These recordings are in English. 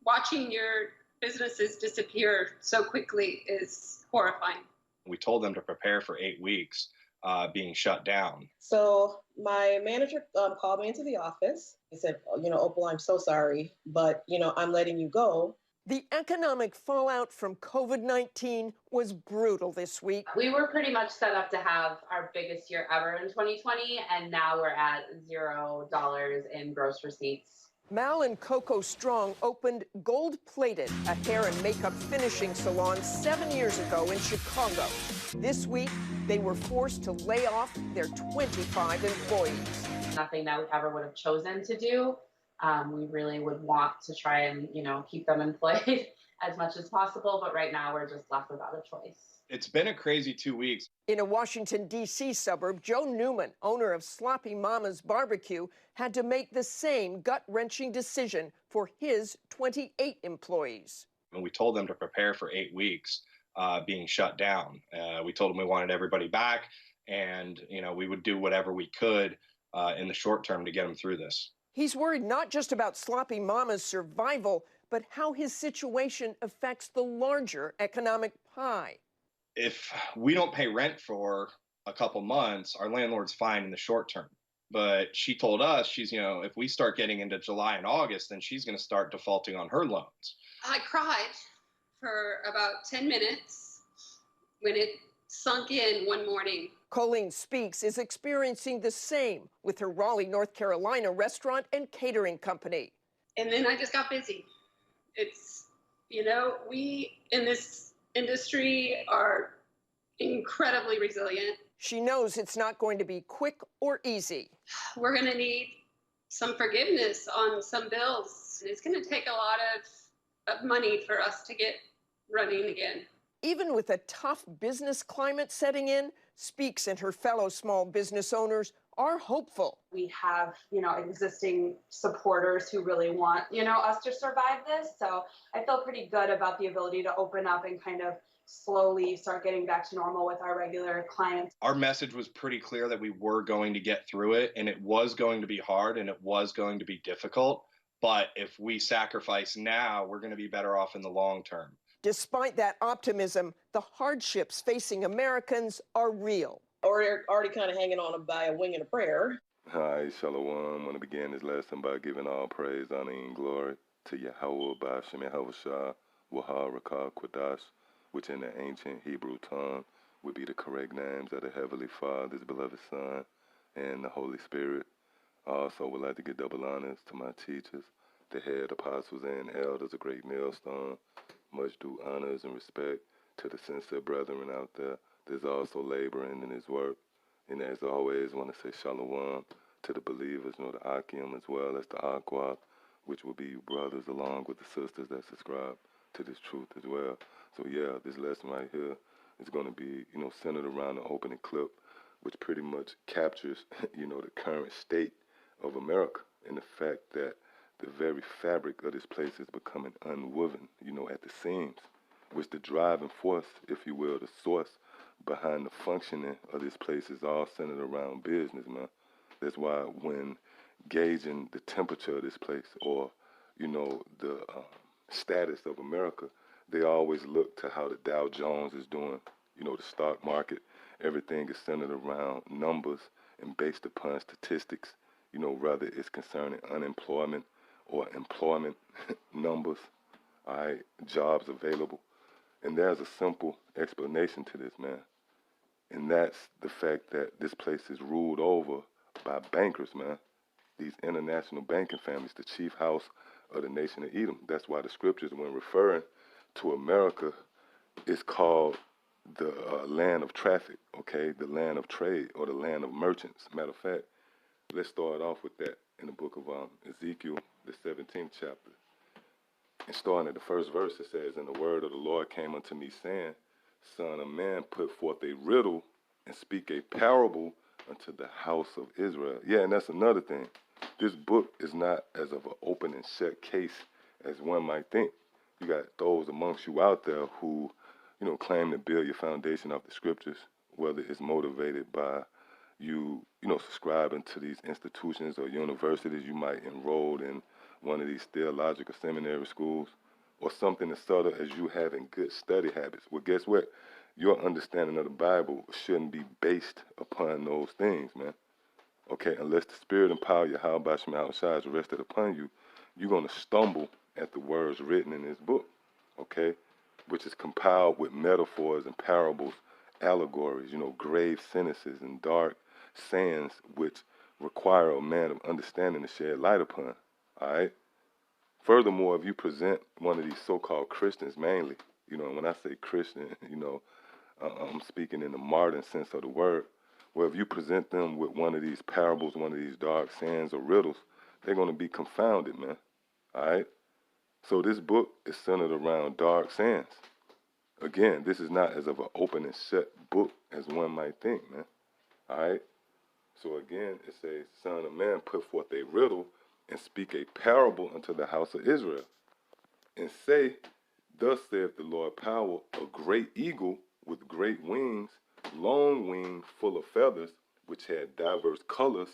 watching your businesses disappear so quickly is horrifying. We told them to prepare for 8 weeks being shut down. So my manager called me into the office. He said, Opal, I'm so sorry, but, I'm letting you go. The economic fallout from COVID-19 was brutal this week. We were pretty much set up to have our biggest year ever in 2020, and now we're at $0 in gross receipts. Mal and Coco Strong opened Gold Plated, a hair and makeup finishing salon 7 years ago in Chicago. This week, they were forced to lay off their 25 employees. Nothing that we ever would have chosen to do. We really would want to try and, keep them employed as much as possible. But right now, we're just left without a choice. It's been a crazy 2 weeks. In a Washington, D.C. suburb, Joe Newman, owner of Sloppy Mama's Barbecue, had to make the same gut-wrenching decision for his 28 employees. And we told them to prepare for 8 weeks being shut down. We told them we wanted everybody back, and we would do whatever we could in the short term to get them through this. He's worried not just about Sloppy Mama's survival, but how his situation affects the larger economic pie. If we don't pay rent for a couple months, our landlord's fine in the short term. But she told us, if we start getting into July and August, then she's going to start defaulting on her loans. I cried for about 10 minutes when it sunk in one morning. Colleen Speaks is experiencing the same with her Raleigh, North Carolina restaurant and catering company. And then I just got busy. It's, we in this industry are incredibly resilient. She knows it's not going to be quick or easy. We're going to need some forgiveness on some bills. It's going to take a lot of money for us to get running again. Even with a tough business climate setting in, Speaks and her fellow small business owners are hopeful. We have, existing supporters who really want, us to survive this. So I feel pretty good about the ability to open up and kind of slowly start getting back to normal with our regular clients. Our message was pretty clear that we were going to get through it, and it was going to be hard and it was going to be difficult. But if we sacrifice now, we're going to be better off in the long term. Despite that optimism, the hardships facing Americans are real. Or they're already kind of hanging on by a wing and a prayer. Hi, Shalom. I want to begin this lesson by giving all praise, honor, and glory to Yahweh, Ba'ashem Yahushua, Wahar, Rakah, Quadash, which in the ancient Hebrew tongue would be the correct names of the Heavenly Father, His beloved Son, and the Holy Spirit. I also would like to give double honors to my teachers, the head apostles and elders, a great millstone. Much due honors and respect to the sincere brethren out there. There's also laboring in his work. And as always, I want to say shalom to the believers, the Akim as well as the Aqua, which will be you brothers along with the sisters that subscribe to this truth as well. So yeah, this lesson right here is going to be, centered around the opening clip, which pretty much captures, the current state of America and the fact that the very fabric of this place is becoming unwoven, at the seams, which the driving force, if you will, the source behind the functioning of this place is all centered around business, man. That's why when gauging the temperature of this place or, the status of America, they always look to how the Dow Jones is doing, the stock market. Everything is centered around numbers and based upon statistics, whether it's concerning unemployment or employment numbers, all right, jobs available. And there's a simple explanation to this, man. And that's the fact that this place is ruled over by bankers, man. These international banking families, the chief house of the nation of Edom. That's why the scriptures, when referring to America, is called the land of traffic, okay? The land of trade or the land of merchants. Matter of fact, let's start off with that in the book of Ezekiel, the 17th chapter. And starting at the first verse, it says, "And the word of the Lord came unto me, saying, Son of man, put forth a riddle and speak a parable unto the house of Israel." Yeah, and that's another thing. This book is not as of an open and shut case as one might think. You got those amongst you out there who, claim to build your foundation off the scriptures, whether it's motivated by you, subscribing to these institutions or universities you might enroll in one of these theological seminary schools, or something as subtle as you having good study habits. Well, guess what? Your understanding of the Bible shouldn't be based upon those things, man. Okay, unless the Spirit and power of how about Shema Shai is rested upon you, you're going to stumble at the words written in this book, okay, which is compiled with metaphors and parables, allegories, grave sentences and dark sayings, which require a man of understanding to shed light upon, all right? Furthermore, if you present one of these so-called Christians mainly, and when I say Christian, I'm speaking in the modern sense of the word, well, if you present them with one of these parables, one of these dark sayings or riddles, they're going to be confounded, man, all right? So this book is centered around dark sayings. Again, this is not as of an open and shut book as one might think, man, all right? So again, it says, Son of man, put forth a riddle and speak a parable unto the house of Israel, and say, Thus saith the Lord power, a great eagle with great wings, long wing full of feathers, which had diverse colors,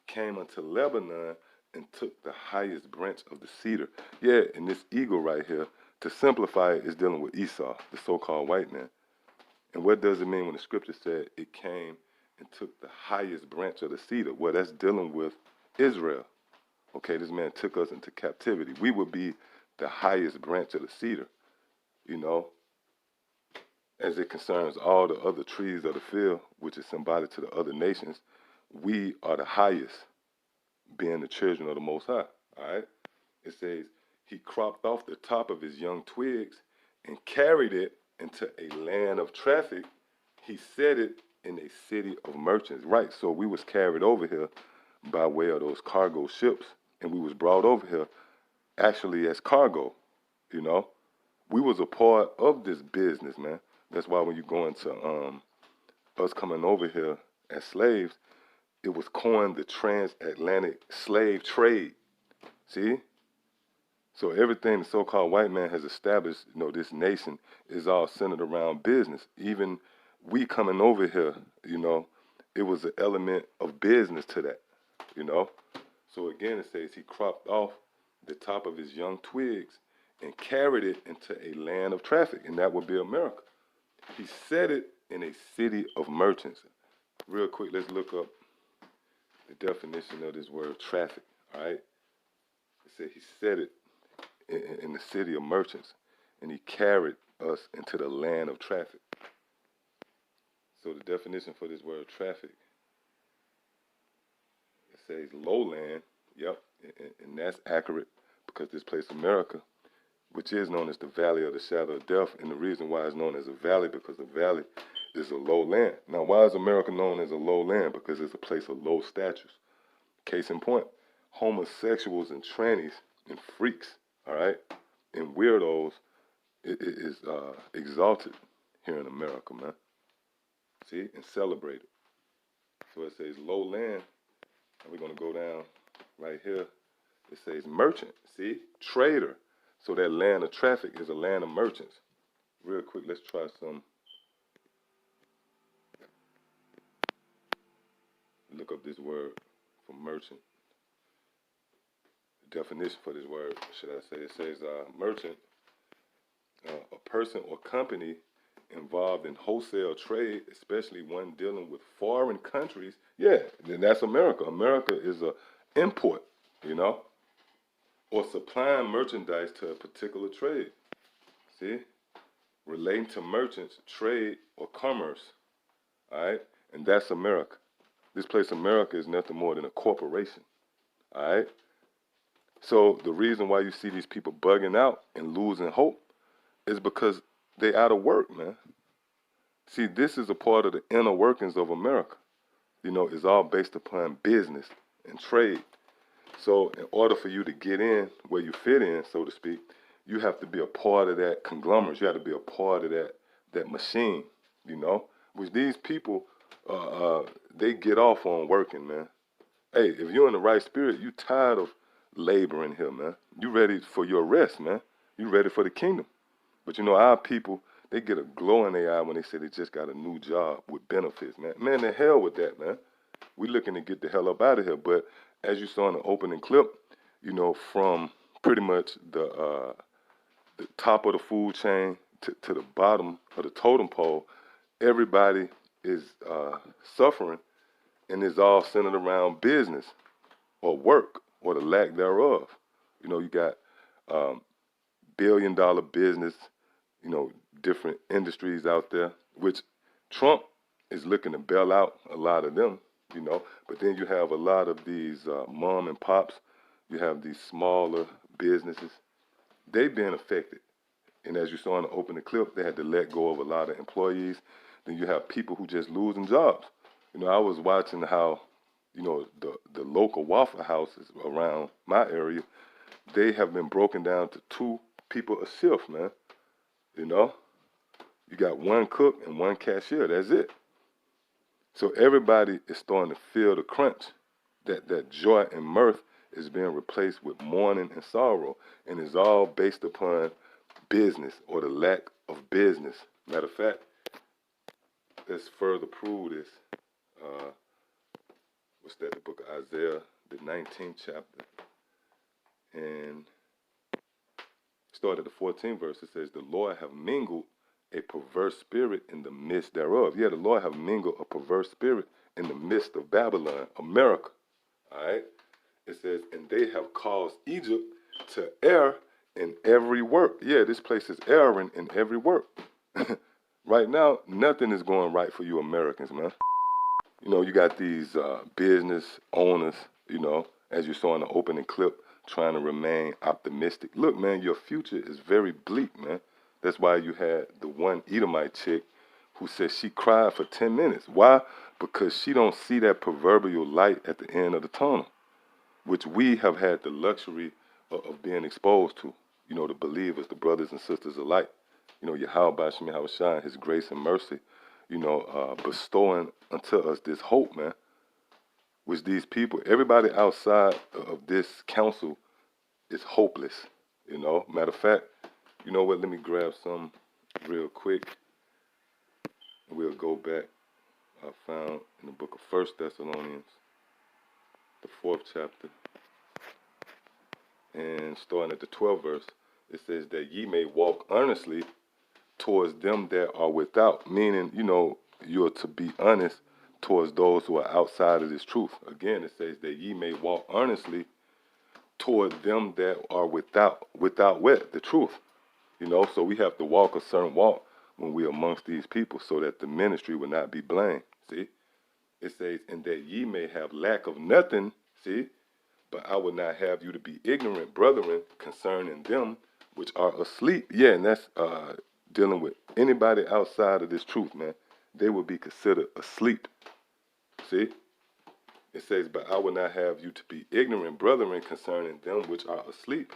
came unto Lebanon and took the highest branch of the cedar. Yeah, and this eagle right here, to simplify it, is dealing with Esau, the so-called white man. And what does it mean when the scripture said it came and took the highest branch of the cedar? Well, that's dealing with Israel. Okay, this man took us into captivity. We would be the highest branch of the cedar, as it concerns all the other trees of the field, which is symbolic to the other nations. We are the highest, being the children of the Most High, all right? It says, he cropped off the top of his young twigs and carried it into a land of traffic. He set it in a city of merchants. Right, so we was carried over here by way of those cargo ships, and we was brought over here actually as cargo, We was a part of this business, man. That's why when you go into us coming over here as slaves, it was coined the transatlantic slave trade. See? So everything the so-called white man has established, this nation is all centered around business. Even we coming over here, it was an element of business to that, So again, it says he cropped off the top of his young twigs and carried it into a land of traffic, and that would be America. He set it in a city of merchants. Real quick, let's look up the definition of this word traffic, all right? It said he set it in the city of merchants, and he carried us into the land of traffic. So the definition for this word traffic, it says lowland, yep, and that's accurate because this place, America, which is known as the Valley of the Shadow of Death, and the reason why it's known as a valley, because the valley is a low land. Now, why is America known as a low land? Because it's a place of low statues. Case in point, homosexuals and trannies and freaks, all right, and weirdos is exalted here in America, man. See, and celebrated. So it says low land, and we're going to go down right here. It says merchant, see, trader. So that land of traffic is a land of merchants. Real quick, let's try some. Look up this word for merchant. The definition for this word, should I say? It says merchant, a person or company involved in wholesale trade, especially one dealing with foreign countries. Yeah, then that's America. America is a import, or supplying merchandise to a particular trade. See? Relating to merchants, trade, or commerce. All right? And that's America. This place, America, is nothing more than a corporation. All right? So the reason why you see these people bugging out and losing hope is because they out of work, man. See, this is a part of the inner workings of America. It's all based upon business and trade. So in order for you to get in where you fit in, so to speak, you have to be a part of that conglomerate. You have to be a part of that machine, which these people, they get off on working, man. Hey, if you're in the right spirit, you tired of laboring here, man. You ready for your rest, man. You ready for the kingdom. But our people, they get a glow in their eye when they say they just got a new job with benefits, man. Man, the hell with that, man. We looking to get the hell up out of here. But as you saw in the opening clip, you know, from pretty much the top of the food chain to the bottom of the totem pole, everybody is suffering, and it's all centered around business or work or the lack thereof. You know, you got billion-dollar business, you know, different industries out there, which Trump is looking to bail out a lot of them, you know. But then you have a lot of these mom and pops. You have these smaller businesses. They've been affected. And as you saw in the opening clip, they had to let go of a lot of employees. Then you have people who just losing jobs. You know, I was watching how, you know, the local Waffle Houses around my area, they have been broken down to 2 people a shift, man. You know, you got 1 cook and 1 cashier. That's it. So everybody is starting to feel the crunch. That joy and mirth is being replaced with mourning and sorrow, and it's all based upon business or the lack of business. Matter of fact, let's further prove this. What's that? The book of Isaiah, the 19th chapter, and start at the 14th verse. It says, "The Lord have mingled a perverse spirit in the midst thereof." Yeah, the Lord have mingled a perverse spirit in the midst of Babylon, America. All right. It says, "And they have caused Egypt to err in every work." Yeah, this place is erring in every work. Right now, nothing is going right for you Americans, man. You know, you got these business owners, you know, as you saw in the opening clip, trying to remain optimistic. Look, man, your future is very bleak, man. That's why you had the one Edomite chick who said she cried for 10 minutes. Why? Because she don't see that proverbial light at the end of the tunnel, which we have had the luxury of being exposed to. You know, the believers, the brothers and sisters alike. You know, Yahweh Shem Yahushua, His grace and mercy, you know, bestowing unto us this hope, man. Which these people, everybody outside of this council is hopeless, you know. Matter of fact, you know what, let me grab some real quick. We'll go back. I found in the book of 1 Thessalonians, the 4th chapter, and starting at the 12th verse, it says that ye may walk earnestly towards them that are without, meaning, you know, you're to be honest towards those who are outside of this truth. Again, it says that ye may walk earnestly toward them that are without what? The truth. You know, so we have to walk a certain walk when we're amongst these people so that the ministry will not be blamed. See? It says, "And that ye may have lack of nothing," see? "But I would not have you to be ignorant, brethren, concerning them which are asleep." Yeah, and that's dealing with anybody outside of this truth, man. They will be considered asleep. See? It says, "But I will not have you to be ignorant, brethren, concerning them which are asleep,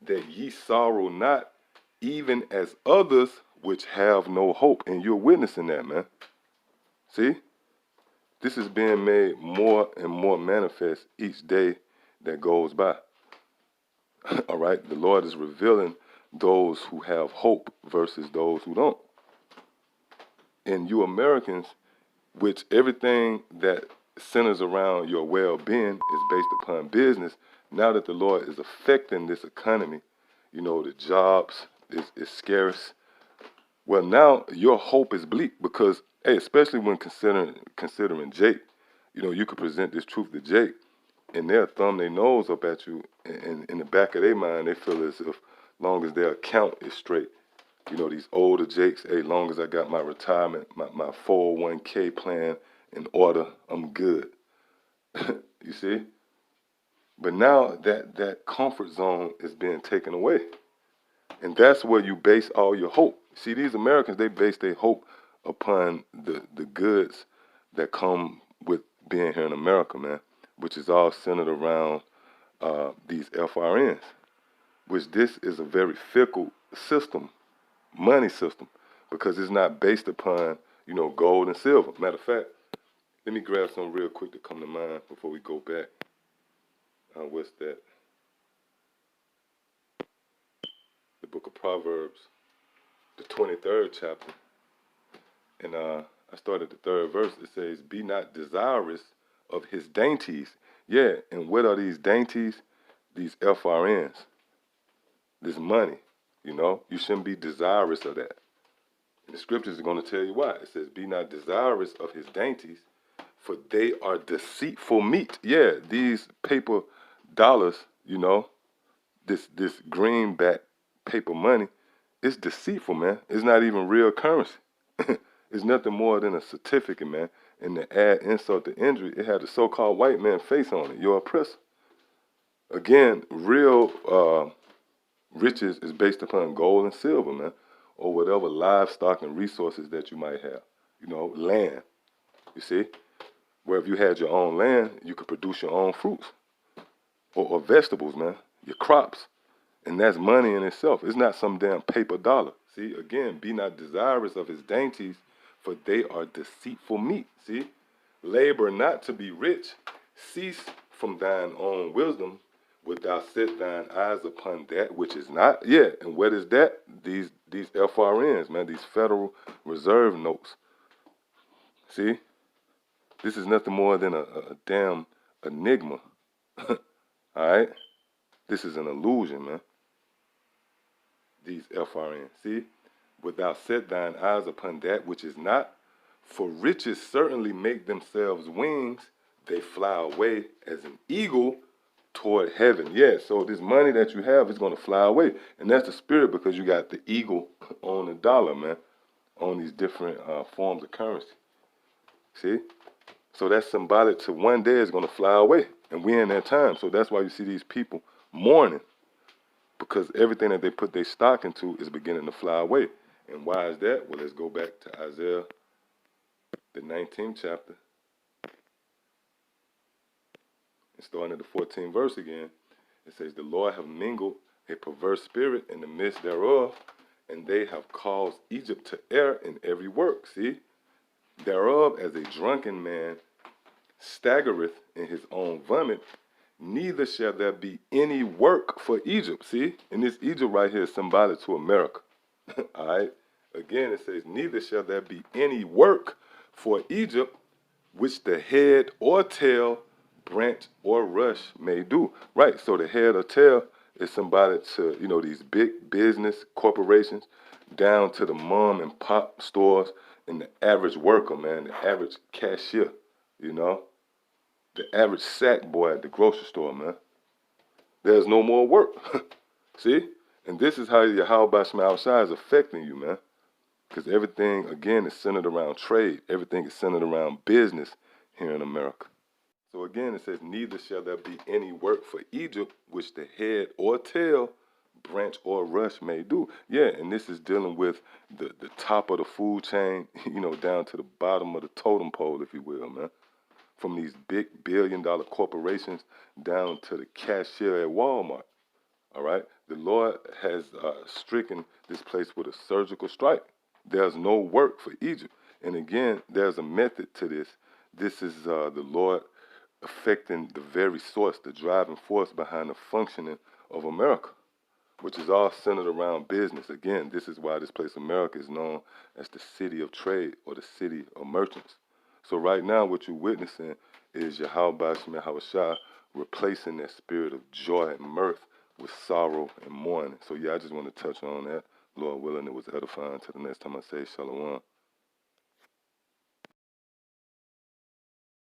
that ye sorrow not, even as others which have no hope." And you're witnessing that, man. See? This is being made more and more manifest each day that goes by. All right? The Lord is revealing those who have hope versus those who don't. And you Americans, which everything that centers around your well-being is based upon business, now that the Lord is affecting this economy, you know, the jobs is scarce. Well, now your hope is bleak because, hey, especially when considering Jake, you know, you could present this truth to Jake, and they'll thumb their nose up at you, and in the back of their mind, they feel as if long as their account is straight, you know, these older Jakes, hey, long as I got my retirement, my 401k plan in order, I'm good. You see? But now that comfort zone is being taken away. And that's where you base all your hope. See, these Americans, they base their hope upon the goods that come with being here in America, man, which is all centered around these FRNs, which this is a very fickle system, money system, because it's not based upon, you know, gold and silver. Matter of fact, let me grab some real quick to come to mind before we go back. What's that? The book of Proverbs, the 23rd chapter. And I started the 3rd verse. It says, "Be not desirous of his dainties." Yeah, and what are these dainties? these FRNs, this money, you know, you shouldn't be desirous of that. And the scriptures are going to tell you why. It says, be not desirous of his dainties, for they are deceitful meat. Yeah, these paper dollars, you know, this greenback paper money, it's deceitful, man. It's not even real currency. It's nothing more than a certificate, man. And to add insult to injury, it had the so-called white man face on it, your oppressor. Again, real riches is based upon gold and silver, man, or whatever livestock and resources that you might have. You know, land, you see? Where if you had your own land, you could produce your own fruits or vegetables, man, your crops. And that's money in itself. It's not some damn paper dollar. See, again, be not desirous of his dainties, for they are deceitful meat. See, labor not to be rich. Cease from thine own wisdom, wilt thou set thine eyes upon that which is not. Yeah, and what is that? These FRNs, man, these Federal Reserve notes. See, this is nothing more than a damn enigma. All right, this is an illusion, man. These FRNs. See, wilt thou set thine eyes upon that which is not? For riches certainly make themselves wings, they fly away as an eagle toward heaven. Yeah, so this money that you have is going to fly away. And that's the spirit, because you got the eagle on the dollar, man, on these different forms of currency. See? So that's symbolic to one day it's going to fly away. And we're in that time. So that's why you see these people mourning, because everything that they put their stock into is beginning to fly away. And why is that? Well, let's go back to Isaiah, the 19th chapter, and starting at the 14th verse again. It says, the Lord have mingled a perverse spirit in the midst thereof, and they have caused Egypt to err in every work. See? Thereof as a drunken man staggereth in his own vomit, neither shall there be any work for Egypt. See? And this Egypt right here is symbolic to America. All right? Again, it says, neither shall there be any work for Egypt, which the head or tail, branch or rush may do. Right, so the head or tail is symbolic to, you know, these big business corporations, down to the mom and pop stores and the average worker, man, the average cashier, you know, the average sack boy at the grocery store, man. There's no more work. See? And this is how your how about Shema outside is affecting you, man. Because everything, again, is centered around trade. Everything is centered around business here in America. So again, it says, neither shall there be any work for Egypt, which the head or tail, branch or rush may do. Yeah, and this is dealing with the top of the food chain, you know, down to the bottom of the totem pole, if you will, man. From these big billion-dollar corporations down to the cashier at Walmart. All right? The Lord has stricken this place with a surgical strike. There's no work for Egypt. And again, there's a method to this. This is the Lord affecting the very source, the driving force behind the functioning of America, which is all centered around business. Again, this is why this place, America, is known as the city of trade or the city of merchants. So right now, what you're witnessing is Yahweh Shema Hawashah replacing that spirit of joy and mirth with sorrow and mourning. So yeah, I just want to touch on that. Lord willing, it was edifying. Till the next time I say shalom.